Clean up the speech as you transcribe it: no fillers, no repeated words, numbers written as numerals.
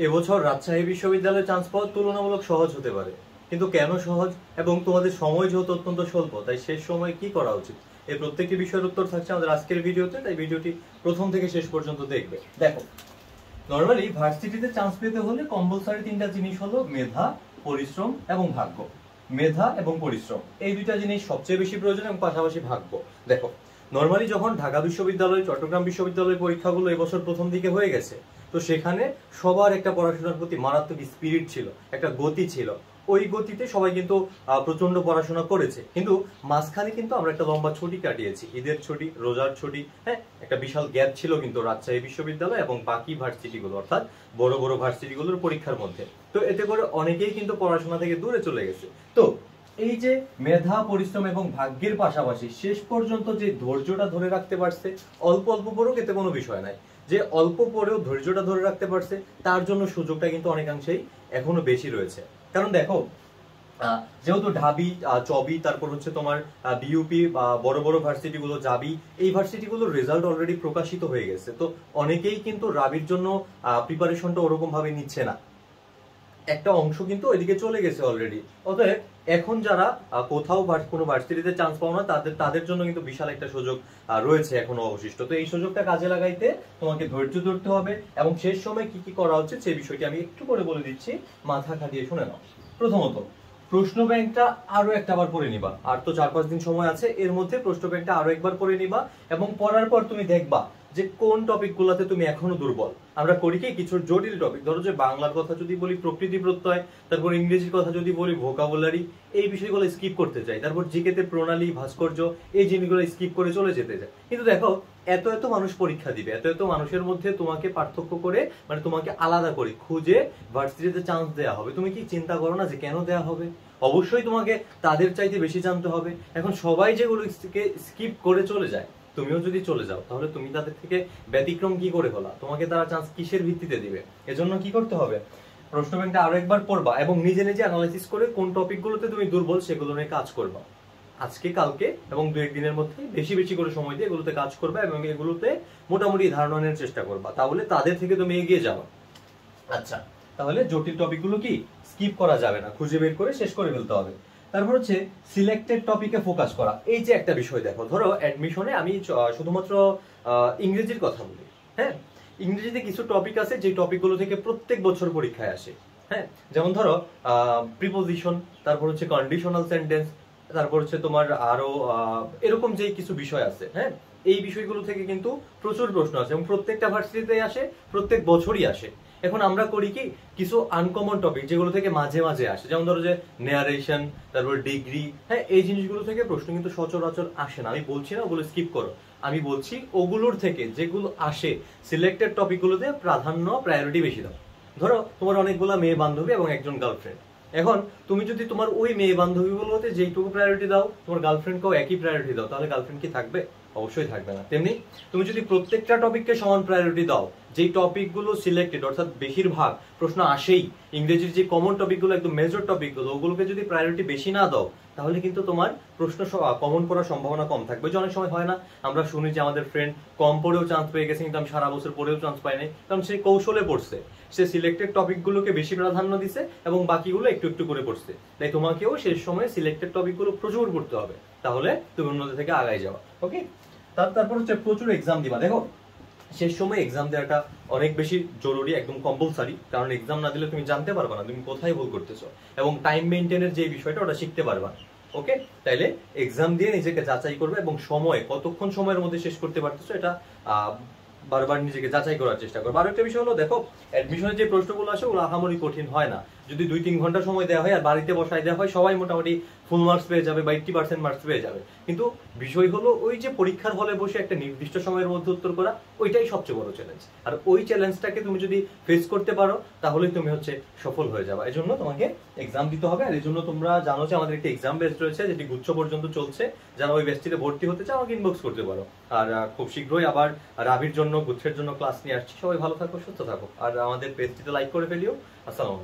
এবছর রাজশাহী বিশ্ববিদ্যালয়ে চান্স পাওয়া তুলনামূলক সহজ হতে পারে, কিন্তু কেন সহজ এবং তোমাদের সময় যেহেতু অত্যন্ত স্বল্প, তাই শেষ সময় কি করা উচিত, এই প্রত্যেকটি বিষয়ের উত্তর থাকছে আমাদের আজকের ভিডিওতে। তাই ভিডিওটি প্রথম থেকে শেষ পর্যন্ত দেখবে। দেখো, নর্মালি ভার্সিটিতে চান্স পেতে হলে কম্পালসারি তিনটা জিনিস হলো মেধা, পরিশ্রম এবং ভাগ্য। মেধা এবং পরিশ্রম এই দুইটা জিনিস সবচেয়ে বেশি প্রয়োজন এবং পাশাপাশি ভাগ্য। দেখো, নর্মালি যখন ঢাকা বিশ্ববিদ্যালয়, চট্টগ্রাম বিশ্ববিদ্যালয় পরীক্ষাগুলো এবছর প্রথম দিকে হয়ে গেছে, তো সেখানে সবার একটা পড়াশোনার প্রতি মারাত্মক স্পিরিট ছিল, একটা গতি ছিল। ওই গতিতে সবাই কিন্তু প্রচন্ড পড়াশোনা করেছে, কিন্তু মাঝখানে কিন্তু আমরা একটা লম্বা ছুটি কাটিয়েছি, ঈদের ছুটি, রোজার ছুটি, হ্যাঁ, একটা বিশাল গ্যাপ ছিল কিন্তু রাজশাহী বিশ্ববিদ্যালয় এবং বাকি ভার্সিটিগুলো, অর্থাৎ বড় বড় ভার্সিটিগুলোর পরীক্ষার মধ্যে। তো এতে করে অনেকেই কিন্তু পড়াশোনা থেকে দূরে চলে গেছে। তো এই যে মেধা, পরিশ্রম এবং ভাগ্যের পাশাপাশি শেষ পর্যন্ত যে ধৈর্যটা ধরে রাখতে পারছে, অল্প অল্প পড়ুক এতে কোনো বিষয় নাই, যে অল্প পড়েও ধৈর্যটা ধরে রাখতে পারছে, তার জন্য সুযোগটা কিন্তু অনেকাংশেই এখনো বেশি রয়েছে। কারণ দেখো, যেহেতু ঢাবি, চবি, তারপর হচ্ছে তোমার বিইউপি বা বড় বড় ভার্সিটি গুলো, যাবি, এই ভার্সিটি গুলোর রেজাল্ট অলরেডি প্রকাশিত হয়ে গেছে। তো অনেকেই কিন্তু রাবির জন্য প্রিপারেশনটা ওরকম ভাবে নিচ্ছে না, একটা অংশ কিন্তু ওইদিকে চলে গেছে অলরেডি। অতএব এখন যারা কোথাও কোনো ভার্সিটিতে চান্স পাও না, তাদের জন্য কিন্তু বিশাল একটা সুযোগ রয়েছে এখনো অবশিষ্ট। তো এই সুযোগটা কাজে লাগাইতে তোমাকে ধৈর্য ধরতে হবে এবং শেষ সময় কি কি করা উচিত সেই বিষয়টি আমি একটু করে বলে দিচ্ছি, মাথা খাটিয়ে শুনে নাও। প্রথমত, প্রশ্ন ব্যাংকটা আরো একটা বার পড়ে নিবা। আর তো 4-5 দিন সময় আছে, এর মধ্যে প্রশ্ন ব্যাংকটা আরো একবার পড়ে নিবা এবং পড়ার পর তুমি দেখবা যে কোন টপিক গুলাতে তুমি এখনো দুর্বল। আমরা করি কি, কিছু জটিল টপিক, ধরো যে বাংলার কথা যদি বলি প্রকৃতি প্রত্যয়, তারপর ইংরেজির কথা যদি বলি ভোকাবুলারি, এই বিষয়গুলো স্কিপ করতে চাই, তারপর জিকেতে প্রণালী, ভাস্কর্য, এই জিনিসগুলো স্কিপ করে চলে যেতে চাই। কিন্তু দেখো, এত এত মানুষ পরীক্ষা দিবে, এত এত মানুষের মধ্যে তোমাকে পার্থক্য করে, মানে তোমাকে আলাদা করে খুঁজে ভার্সিটিতে চান্স দেওয়া হবে। তুমি কি চিন্তা করো না যে কেন দেওয়া হবে? অবশ্যই তোমাকে তাদের চাইতে বেশি জানতে হবে। এখন সবাই যেগুলো স্কিপ করে চলে যায়, তুমিও যদি চলে যাও, তাহলে তুমি তাদের থেকে ব্যতিক্রম কি করে হলা? তোমাকে তারা চান্স কিসের ভিত্তিতে দিবে? এজন্য কি করতে হবে, প্রশ্ন ব্যাংকটা আরো একবার পড়বা এবং নিজে নিজে অ্যানালাইসিস করে কোন টপিকগুলোতে তুমি দুর্বল সেগুলো নিয়ে কাজ করবা। আজকে, কালকে এবং 2-1 দিনের মধ্যে বেশি বেশি করে সময় দিয়ে এগুলোতে কাজ করবা এবং এগুলোতে মোটামুটি ধারণা নেওয়ার চেষ্টা করবা, তাহলে তাদের থেকে তুমি এগিয়ে যাবা। আচ্ছা, তাহলে জটিল টপিকগুলো কি স্কিপ করা যাবে না, খুঁজে বের করে শেষ করে ফেলতে হবে। তারপর হচ্ছে সিলেক্টেড টপিকে ফোকাস করা। এই যে একটা বিষয় দেখো, ধরো অ্যাডমিশনে আমি শুধুমাত্র ইংরেজির কথা বলি, হ্যাঁ, ইংরেজিতে কিছু টপিক আছে যে টপিকগুলো থেকে প্রত্যেক বছর পরীক্ষায় আসে, হ্যাঁ, যেমন ধরো প্রিপোজিশন, তারপর হচ্ছে কন্ডিশনাল সেন্টেন্স, তারপর হচ্ছে তোমার আরো এরকম যে কিছু বিষয় আছে, হ্যাঁ, এই বিষয়গুলো থেকে কিন্তু প্রচুর প্রশ্ন আছে এবং প্রত্যেকটা ভার্সিটিতে আসে, প্রত্যেক বছরই আসে। এখন আমরা করি কি, কিছু আনকমন টপিক যেগুলো থেকে মাঝে মাঝে আসে, যেমন ধরো যে নেয়ারেশন, তারপর ডিগ্রি, হ্যাঁ, এই জিনিসগুলো থেকে প্রশ্ন কিন্তু সচরাচর আসে না। আমি বলছি না ওগুলো স্কিপ করো, আমি বলছি ওগুলোর থেকে যেগুলো আসে সিলেক্টেড টপিকগুলোতে প্রাধান্য, প্রায়োরিটি বেশি দাও। ধরো তোমার অনেকগুলো মেয়ে বান্ধবী এবং একজন গার্লফ্রেন্ড, এখন তুমি যদি তোমার ওই মেয়ে বান্ধবীগুলোতে যেইটুকু প্রায়োরিটি দাও, তোমার গার্লফ্রেন্ডকেও একই প্রায়োরিটি দাও, তাহলে গার্লফ্রেন্ড কি থাকবে? অবশ্যই থাকবে না। তেমনি তুমি যদি প্রত্যেকটা টপিককে সমান প্রায়োরিটি দাও, যেই টপিকগুলো সিলেক্টেড, অর্থাৎ বেশিরভাগ প্রশ্ন আসেই, ইংরেজির যে কমন টপিকগুলো, একদম মেজর টপিকগুলো, ওগুলোকে যদি প্রায়োরিটি বেশি না দাও, তাহলে কিন্তু তোমার প্রশ্ন কমন পড়ার সম্ভাবনা কম থাকবে। যে অনেক সময় হয় না, আমরা শুনি যে আমাদের ফ্রেন্ড কম পড়েও চান্স পেয়ে গেছে, কিন্তু আমি সারা বছর পড়েও চান্স পাইনি, কারণ সে কৌশলে পড়ছে, সে সিলেক্টেড টপিকগুলোকে বেশি প্রাধান্য দিছে এবং বাকিগুলো একটু একটু করে পড়ছে। তাই তোমাকেও শেষ সময় সিলেক্টেড টপিকগুলো প্রচুর পড়তে হবে, তাহলে তুমি অন্যদের থেকে আগায় যাওয়া। ওকে, তারপর হচ্ছে প্রচুর এক্সাম দিবা। দেখো, শেষ সময় এক্সাম দেওয়াটা অনেক বেশি জরুরি, একদম কম্পালসারি, কারণ এক্সাম না দিলে তুমি জানতে পারবে না তুমি কোথায় ভুল করতেছো এবং টাইম মেনটেনের যে বিষয়টা ওটা শিখতে পারবা। ওকে, তাইলে এক্সাম দিয়ে নিজেকে যাচাই করবে এবং সময়, কতক্ষণ সময়ের মধ্যে শেষ করতে পারতেছো এটা বারবার নিজেকে যাচাই করার চেষ্টা করবো। আরেকটা বিষয় হলো, দেখো, অ্যাডমিশনের যে প্রশ্নগুলো আসে ওগুলো আহামরি কঠিন হয় না। যদি 2-3 ঘন্টা সময় দেওয়া হয় আর বাড়িতে বসায় দেওয়া হয়, সবাই মোটামুটি ফুল মার্কস পেয়ে যাবে বা 80% মার্কস পেয়ে যাবে। কিন্তু বিষয় হলো ওই যে পরীক্ষার হলে বসে একটা নির্দিষ্ট সময়ের মধ্যে উত্তর করা, ওইটাই সবচেয়ে বড় চ্যালেঞ্জ। আর ওই চ্যালেঞ্জটাকে তুমি যদি ফেস করতে পারো, তাহলেই তুমি হচ্ছে সফল হয়ে যাবে। এই জন্য তোমাকে এক্সাম দিতে হবে। আর এই জন্য তোমরা জানো যে আমাদের একটা এক্সাম বেস রয়েছে, যেটি গুচ্ছ পর্যন্ত চলছে। যারা ওই বেসটিতে ভর্তি হতে চাও আমাকে ইনবক্স করতে পারো। আর খুব শীঘ্রই আবার রাবির জন্য, গুচ্ছের জন্য ক্লাস নিয়ে আসছি। সবাই ভালো থাকো, সুস্থ থাকো, আর আমাদের পেজটিতে লাইক করে ফেলিও। আসসালামু আলাইকুম।